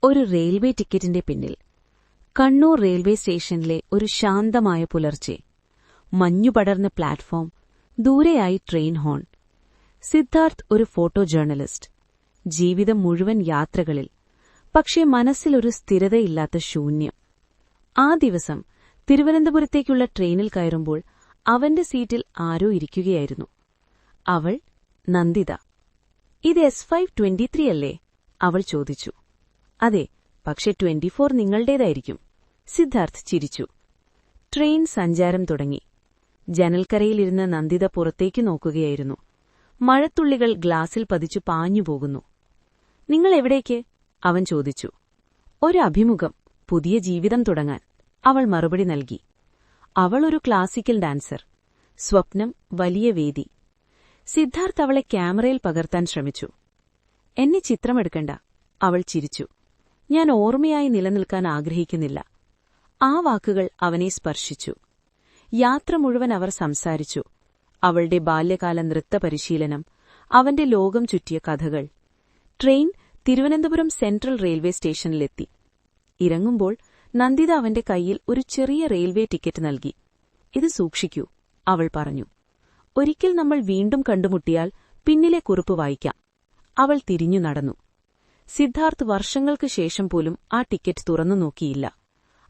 ഒരു റെയിൽവേ ടിക്കറ്റിന്റെ പിന്നിൽ. കണ്ണൂർ റെയിൽവേ സ്റ്റേഷനിലെ ഒരു ശാന്തമായ പുലർച്ചെ. മഞ്ഞുപടർന്ന പ്ലാറ്റ്ഫോം, ദൂരെയായി ട്രെയിൻ ഹോൺ. സിദ്ധാർത്ഥ് ഒരു ഫോട്ടോ ജേർണലിസ്റ്റ്. ജീവിതം മുഴുവൻ യാത്രകളിൽ, പക്ഷേ മനസ്സിലൊരു സ്ഥിരതയില്ലാത്ത ശൂന്യം. ആ ദിവസം തിരുവനന്തപുരത്തേക്കുള്ള ട്രെയിനിൽ കയറുമ്പോൾ അവന്റെ സീറ്റിൽ ആരോ ഇരിക്കുകയായിരുന്നു. അവൾ നന്ദിത. ഇത് S523 അല്ലേ? അവൾ ചോദിച്ചു. അതെ, പക്ഷെ 24 നിങ്ങളുടേതായിരിക്കും. സിദ്ധാർത്ഥ് ചിരിച്ചു. ട്രെയിൻ സഞ്ചാരം തുടങ്ങി. ജനൽക്കരയിലിരുന്ന് നന്ദിത പുറത്തേക്ക് നോക്കുകയായിരുന്നു. മഴത്തുള്ളികൾ ഗ്ലാസിൽ പതിച്ചു പാഞ്ഞുപോകുന്നു. നിങ്ങൾ എവിടേക്ക്? അവൻ ചോദിച്ചു. ഒരു അഭിമുഖം, പുതിയ ജീവിതം തുടങ്ങാൻ, അവൾ മറുപടി നൽകി. അവൾ ഒരു ക്ലാസിക്കൽ ഡാൻസർ. സ്വപ്നം വലിയ വേദി. സിദ്ധാർത്ഥ് അവളെ ക്യാമറയിൽ പകർത്താൻ ശ്രമിച്ചു. എന്നെ ചിത്രമെടുക്കണ്ട, അവൾ ചിരിച്ചു. ഞാൻ ഓർമ്മയായി നിലനിൽക്കാൻ ആഗ്രഹിക്കുന്നില്ല. ആ വാക്കുകൾ അവനെ സ്പർശിച്ചു. യാത്ര മുഴുവൻ അവർ സംസാരിച്ചു. അവളുടെ ബാല്യകാല നൃത്ത പരിശീലനം, അവന്റെ ലോകം ചുറ്റിയ കഥകൾ. ട്രെയിൻ തിരുവനന്തപുരം സെൻട്രൽ റെയിൽവേ സ്റ്റേഷനിലെത്തി. ഇറങ്ങുമ്പോൾ നന്ദിത അവന്റെ കൈയിൽ ഒരു ചെറിയ റെയിൽവേ ടിക്കറ്റ് നൽകി. ഇത് സൂക്ഷിക്കൂ, അവൾ പറഞ്ഞു. ഒരിക്കൽ നമ്മൾ വീണ്ടും കണ്ടുമുട്ടിയാൽ പിന്നിലെ കുറിപ്പ് വായിക്കാം. അവൾ തിരിഞ്ഞു നടന്നു. സിദ്ധാർത്ഥ് വർഷങ്ങൾക്ക് ശേഷം പോലും ആ ടിക്കറ്റ് തുറന്നു നോക്കിയില്ല.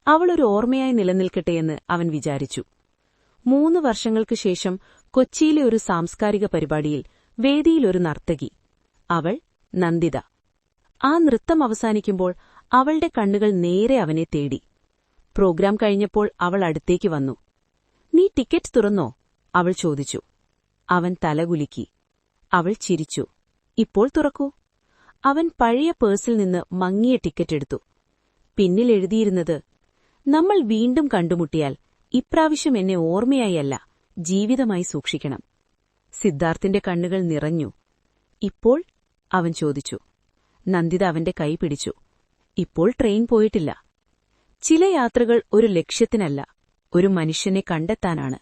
അവളൊരു ഓർമ്മയായി നിലനിൽക്കട്ടെയെന്ന് അവൻ വിചാരിച്ചു. 3 വർഷങ്ങൾക്ക് ശേഷം കൊച്ചിയിലെ ഒരു സാംസ്കാരിക പരിപാടിയിൽ വേദിയിലൊരു നർത്തകി. അവൾ നന്ദിത. ആ നൃത്തം അവസാനിക്കുമ്പോൾ അവളുടെ കണ്ണുകൾ നേരെ അവനെ തേടി. പ്രോഗ്രാം കഴിഞ്ഞപ്പോൾ അവൾ അടുത്തേക്ക് വന്നു. നീ ടിക്കറ്റ് തുറന്നോ? അവൾ ചോദിച്ചു. അവൻ തലകുലുക്കി. അവൾ ചിരിച്ചു. ഇപ്പോൾ തുറക്കൂ. അവൻ പഴയ പേഴ്സിൽ നിന്ന് മങ്ങിയ ടിക്കറ്റ് എടുത്തു. പിന്നിൽ എഴുതിയിരുന്നത്, നമ്മൾ വീണ്ടും കണ്ടുമുട്ടിയാൽ ഇപ്രാവശ്യം എന്നെ ഓർമ്മയായല്ല, ജീവിതമായി സൂക്ഷിക്കണം. സിദ്ധാർത്ഥിന്റെ കണ്ണുകൾ നിറഞ്ഞു. ഇപ്പോൾ? അവൻ ചോദിച്ചു. നന്ദിത അവന്റെ കൈ പിടിച്ചു. ഇപ്പോൾ ട്രെയിൻ പോയിട്ടില്ല. ചില യാത്രകൾ ഒരു ലക്ഷ്യത്തിനല്ല, ഒരു മനുഷ്യനെ കണ്ടെത്താനാണ്.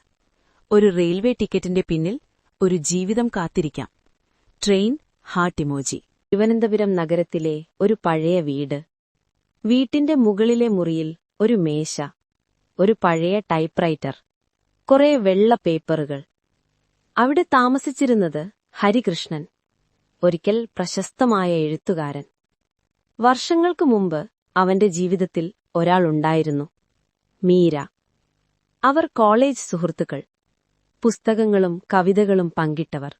ഒരു റെയിൽവേ ടിക്കറ്റിന്റെ പിന്നിൽ ഒരു ജീവിതം കാത്തിരിക്കാം. Train heart emoji. തിരുവനന്തപുരം നഗരത്തിലെ ഒരു പഴയ വീട്. വീട്ടിന്റെ മുകളിലെ മുറിയിൽ ഒരു മേശ, ഒരു പഴയ ടൈപ്പ്റൈറ്റർ, കുറെ വെള്ള പേപ്പറുകൾ. അവിടെ താമസിച്ചിരുന്നത് ഹരികൃഷ്ണൻ, ഒരിക്കൽ പ്രശസ്തമായ എഴുത്തുകാരൻ. വർഷങ്ങൾക്ക് മുമ്പ് അവന്റെ ജീവിതത്തിൽ ഒരാളുണ്ടായിരുന്നു, മീര. അവർ കോളേജ് സുഹൃത്തുക്കൾ, പുസ്തകങ്ങളും കവിതകളും പങ്കിട്ടവർ.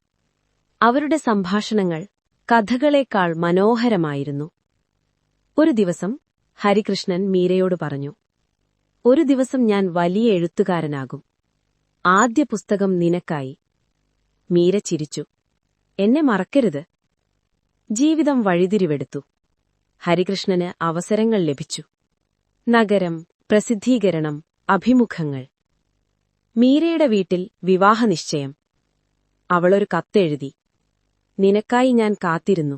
അവരുടെ സംഭാഷണങ്ങൾ കഥകളേക്കാൾ മനോഹരമായിരുന്നു. ഒരു ദിവസം ഹരികൃഷ്ണൻ മീരയോട് പറഞ്ഞു, ഒരു ദിവസം ഞാൻ വലിയ എഴുത്തുകാരനാകും. ആദ്യ പുസ്തകം നിനക്കായി. മീര ചിരിച്ചു. എന്നെ മറക്കരുത്. ജീവിതം വഴിതിരിവെടുത്തു. ഹരികൃഷ്ണന് അവസരങ്ങൾ ലഭിച്ചു. നഗരം, പ്രസിദ്ധീകരണം, അഭിമുഖങ്ങൾ. മീരയുടെ വീട്ടിൽ വിവാഹനിശ്ചയം. അവളൊരു കത്തെഴുതി. നിനക്കായി ഞാൻ കാത്തിരുന്നു,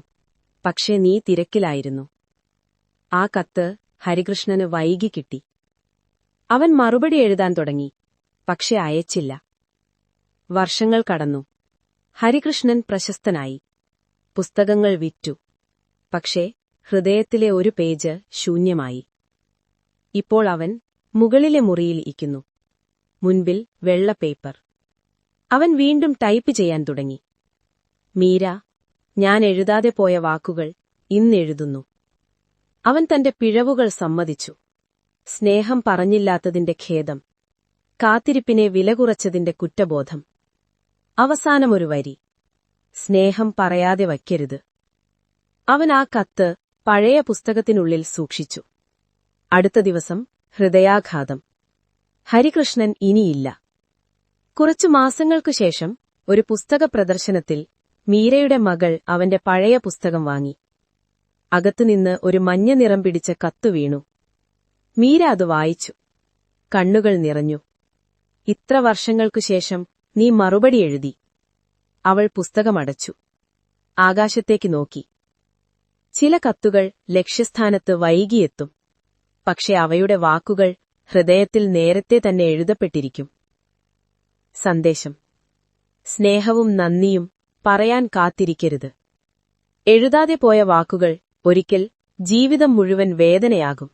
പക്ഷേ നീ തിരക്കിലായിരുന്നു. ആ കത്ത് ഹരികൃഷ്ണന് വൈകി കിട്ടി. അവൻ മറുപടി എഴുതാൻ തുടങ്ങി, പക്ഷെ അയച്ചില്ല. വർഷങ്ങൾ കടന്നു. ഹരികൃഷ്ണൻ പ്രശസ്തനായി. പുസ്തകങ്ങൾ വിറ്റു. പക്ഷേ ഹൃദയത്തിലെ ഒരു പേജ് ശൂന്യമായി. ഇപ്പോൾ അവൻ മുകളിലെ മുറിയിൽ ഇരിക്കുന്നു. മുൻപിൽ വെള്ള പേപ്പർ. അവൻ വീണ്ടും ടൈപ്പ് ചെയ്യാൻ തുടങ്ങി. മീര, ഞാൻ എഴുതാതെ പോയ വാക്കുകൾ ഇന്നെഴുതുന്നു. അവൻ തന്റെ പിഴവുകൾ സമ്മതിച്ചു. സ്നേഹം പറഞ്ഞില്ലാത്തതിന്റെ ഖേദം, കാത്തിരിപ്പിനെ വിലകുറച്ചതിന്റെ കുറ്റബോധം. അവസാനമൊരു വരി, സ്നേഹം പറയാതെ വയ്ക്കരുത്. അവൻ ആ കത്ത് പഴയ പുസ്തകത്തിനുള്ളിൽ സൂക്ഷിച്ചു. അടുത്ത ദിവസം ഹൃദയാഘാതം. ഹരികൃഷ്ണൻ ഇനിയില്ല. കുറച്ചു മാസങ്ങൾക്കുശേഷം ഒരു പുസ്തക പ്രദർശനത്തിൽ മീരയുടെ മകൾ അവന്റെ പഴയ പുസ്തകം വാങ്ങി. അകത്തുനിന്ന് ഒരു മഞ്ഞ നിറം പിടിച്ച കത്തു വീണു. മീര അത് വായിച്ചു. കണ്ണുകൾ നിറഞ്ഞു. ഇത്ര വർഷങ്ങൾക്കുശേഷം നീ മറുപടി എഴുതി. അവൾ പുസ്തകമടച്ചു. ആകാശത്തേക്ക് നോക്കി. ചില കത്തുകൾ ലക്ഷ്യസ്ഥാനത്ത് വൈകിയെത്തും, പക്ഷെ അവയുടെ വാക്കുകൾ ഹൃദയത്തിൽ നേരത്തെ തന്നെ എഴുതപ്പെട്ടിരിക്കും. സന്ദേശം: സ്നേഹവും നന്ദിയും പറയാൻ കാത്തിരിക്കരുത്. എഴുതാതെ പോയ വാക്കുകൾ ഒരിക്കൽ ജീവിതം മുഴുവൻ വേദനയാകും.